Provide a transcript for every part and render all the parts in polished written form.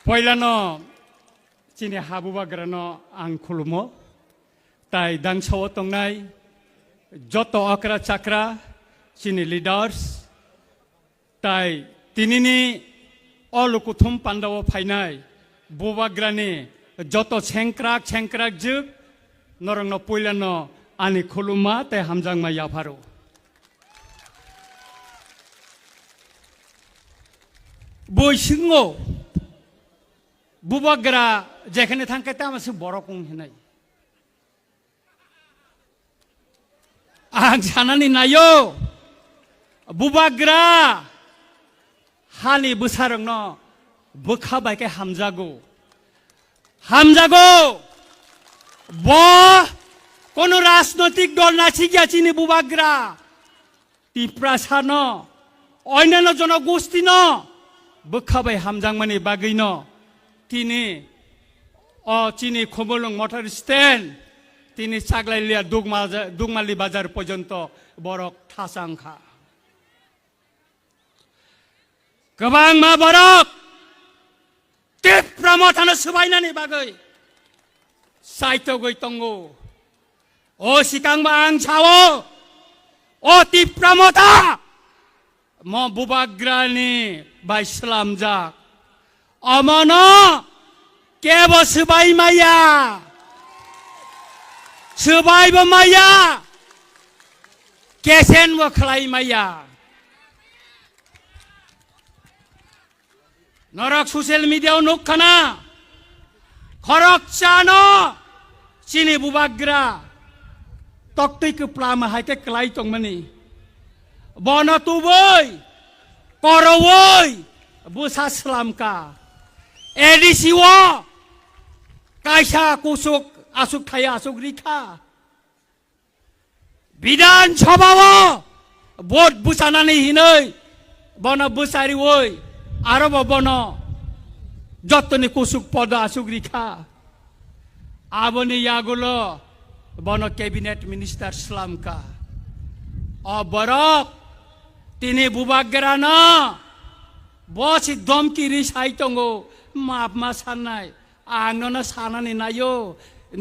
Poilano chini habubagrano ang khulumo tai dangsaw tongnai joto akra chakra chini leaders tai tinini olukuthum pandawo phainai bubagrani joto chengkrak juk norangno poilano ani khuluma tai hamjangma yafaro boisingo bubagra যেখানে থাকে তা আমার বড় কম নাই আং জানানি নাইও বুবাগ্রা হানি বুসারং বুখা বাইকে হামজাগো ব কোন রাজনৈতিক দল নাছি গিয়াছিনি বুবাগ্রা টিপ্রাসা ন অন্যান্য জনগোষ্ঠী ন বুখা বাই হামজাংমানি বাগৈ ন তিনি চিনি খবলং মোটর স্ট্যান্ড তিনি চাগলাইলিয়া দুগমালি বাজার পর্যন্ত বরক ঠাসাংখা গোবাং মা বরক তীব্রমথানো সুবাইনানি বাগৈ সাইতো গৈ তঙ্গো ও সিকাংবা আং ছাও ও তীব্রমথা ম বুবাগ্রানি বাই সালাম যাক অমন কেবো সবাই মাইয়া সবাইবো মাইয়া কেসেন বো খালাই মাইয়া নরক সোশ্যাল মিডিয়াও নুখানা খরক চানো চিনি বুবাগ্রা তক্তৈকে প্লাম হাইকে ক্লাই তংমানি বন তুবই করবই বুসা সালামকা এডিসিও কাইসা কুসুক আসুক থাই আসুক রিখা বিধানসভাও ভোট বুসানানি হিনৈ বন বুসারি ওই আরব বন যতনি কুসুক পদ আসুক রিখা আবনি ইয়াগুলো বন ক্যাবিনেট মিনিস্টার সালামকা অবরক তিনি বুবাগ্রা না বস দমকি রিসাই তঙ্গো মাপ মা সাননাই আংনো সানানি নাইও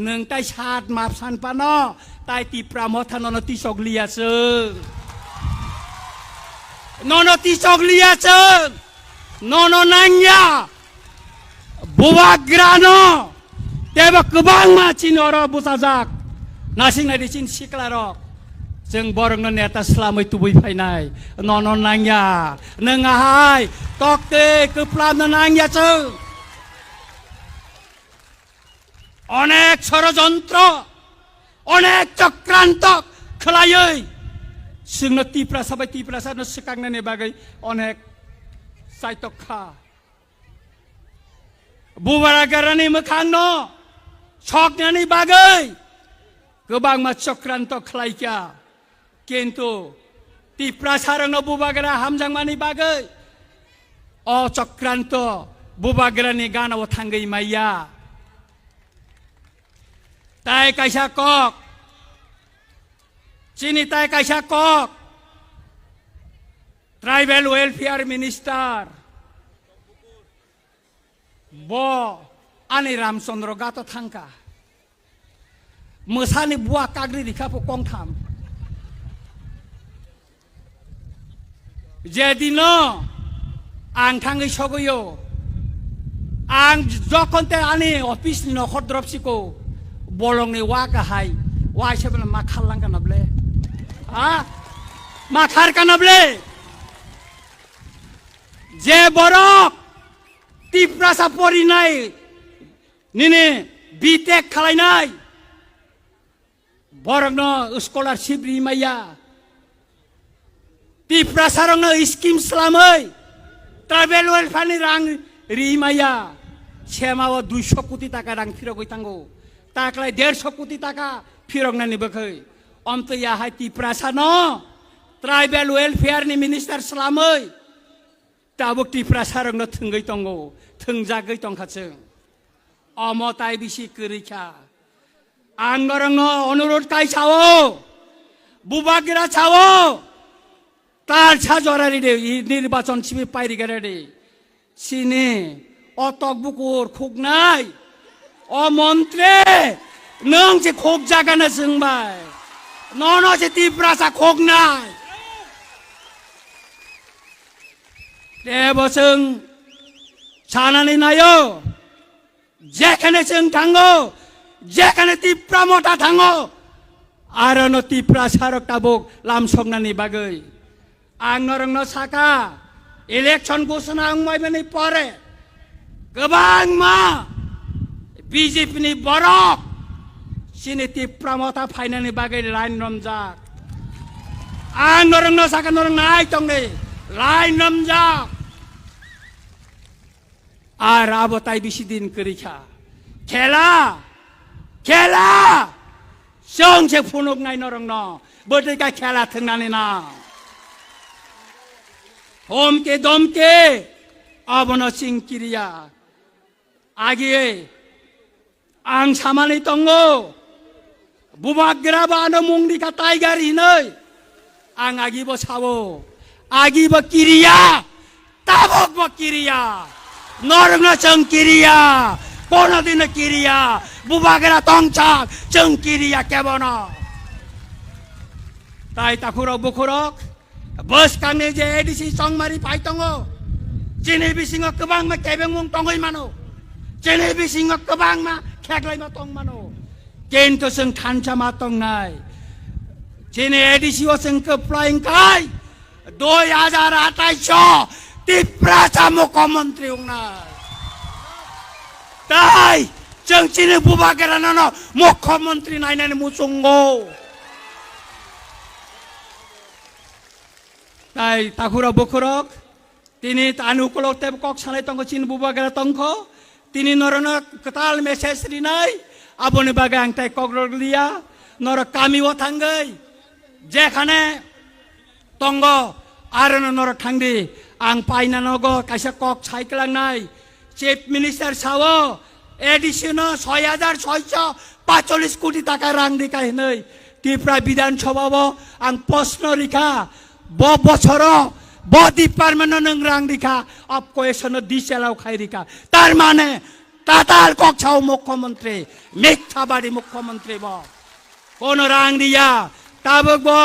নों তাই সাত মাপ সানপানো তাই তিপ্রা মথানো তিসক লিয়াছে নন তিসক লিয়াছে নন নাংয়া বুবাগ্রানো তেবা गोबां मानसिनो र बुसाजाक नासिंनाय दिसिन सिक्लारक जों बरंनो नेता स्लामै तुबै फायनाय नन नांया नोंहाय तक्ते गोप्लानो नांयासो অনেক ষড়যন্ত্র অনেক চক্রান্ত খেলাयै जोंनो तिप्रासानो सिखांनायनि बागै अनेक साइतखा बुबाग्रानि मोखांनो सकनायनि बागै गोबां मा चक्राন্ত खालायखा किन्तु तिप्रासारनो बुबाग्रा हामजांमानि बागै अ चक्राন্ত बुबाग्रानि गानाव थांगै माइया তাই কাইসা কক চিনি তাই কাইসা কক ট্রাইবেল ওয়েলফেয়ার মিনিস্টার ব আনি রামচন্দ্র গাতো থাঙ্কা মোসানি বুয়া কাগরি রিখাপো কংথাম যেদিন আং থাঙ্গै সগৈयो আং যখনতে আনি অফিসनि नखर द्रपसिको bolongni wakahai wai sebelum makalang kanable makar kanable je borok tiprasa porinai nini bitek khalainai borokno scholarship rimaya tiprasa rongno scheme slamai travel welfare ni rang rimaya semawo 200 কোটি টাকা rang phirogoi tango তাকলাই 150 কোটি টাকা ফিরংনানি বখৈ অমতয়া high তিপ্রাসানো tribal ওয়েলফেয়ারনি minister সালাमै তাবো তিপ্রাসারংनो थोंगै तंगो थोंजागै तंखासों অমতাই BC করিখা আঙ্গরংनो অনুরোধ কাইছাও বুবাগ্রা ছাও তার ছাজরারি নির্বাচন শিবির পাইরি গেরে সিনে অতক বুকুর খুক নাই অ মন্ত্রে নং যে খুক জাগানা जोंबाय নন যে তিপ্রাসা খুক নাই দেব जों সানানি নাयो যেখানে जों थाङो যেখানে তিপ্রা মতা थाङो आरो न तिप्रा सारक ताबुक लामसंनानि बागै आं नरंनो साका इलेक्शन घोषणा आंमायनि परे गोबां मा बीजेपी नि बरक सिनि तिप्रा मता फाइनानि बागै लाइन रमजाक आं नरंनो साका नरंनो आइ तंनि लाइन रमजाक आर आबताय बिसि दिन करिखा खेला खेला जोंसे फुनुक नाय नरंनो बोदैका खेला थोंनानै ना हमके दमके अबनो सिंकिरिया आगे आं सामानै दंगो बुबाग्रा बानो मुंदिका टाइगार हिनै आं आगिबो सावो आगिबो किरिया ताबकबो किरिया नरंनो जों किरिया कोनोदिन किरिया बुबाग्रा तंचाक जों किरिया केबनो ताई ताखुरक बुखुरक बसखांनि जे एडिसि संमारि फाइतंगो जेने बिसिङो गोबां मा केबेंमुं तंगै मानो जेने बिसिङो गोबां मा खेग्लाय मा तंग मानो केन्तो जों थानसा मा तंनाय जेने एडिसि ओ जों फ्लाइंग काय 2028 तिप्रासा मुख्यमंत्री उंनाय ताई जों चिनि बुबाग्रा नानो मुख्यमंत्री नायनानै मुसुंगो ताई ताखुरा बखुरक तिनी अनुकूलक तेब कक सानाय तंग चिन बुबाग्रा तंख तिनी नरनो कताल मेसेज रिनाय आबोनि बागै आं ताई कग्रलिया नर कामिओ थांगै जेखाने तंग आरो नर थांदि आं पाइना नगो काइसा कक साइक्लांनाय चीफ मिनिस्टार सावो एडिशनो 6645 कोटी टाका रां दिखाय नै त्रिपुरा विधानसभाबो आं प्रश्न रिखा ब बछर ब डिपार्टमेन्ट नों रां दिखा अब क्वेश्चन दिसेलाव खाय रिखा तार माने ताताल कक्षाव मुख्यमंत्री मिथ्याबादी मुख्यमंत्री ब कोन रां दिया ताबो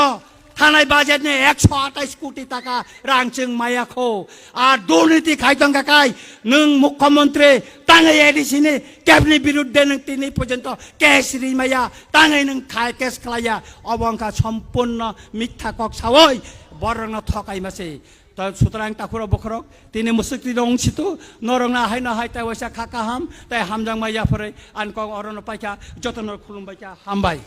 थानाय बाजेट ने 128 कोटी टाका रां जों मायाखौ आर दुर्नीति खायदों काकाय नों मुख्यमंत्री ताङै एडिसिनि कैबिनेट बिरुद्धे नों तिनि पर्यन्त केस रिमाया ताङै नों खाय केस खालाया अबंका सम्पूर्ण मिथ्या कक्षावै बरंग थकाइमासे त सुतरां ताखुरा बखरक तिनि मुसुक्ति दंसितु नरंना हायना हायता वैसा खाका हाम ताय हामजां माया फरै आनक अरन पाइका जतन खुलुमबायका हामबाय।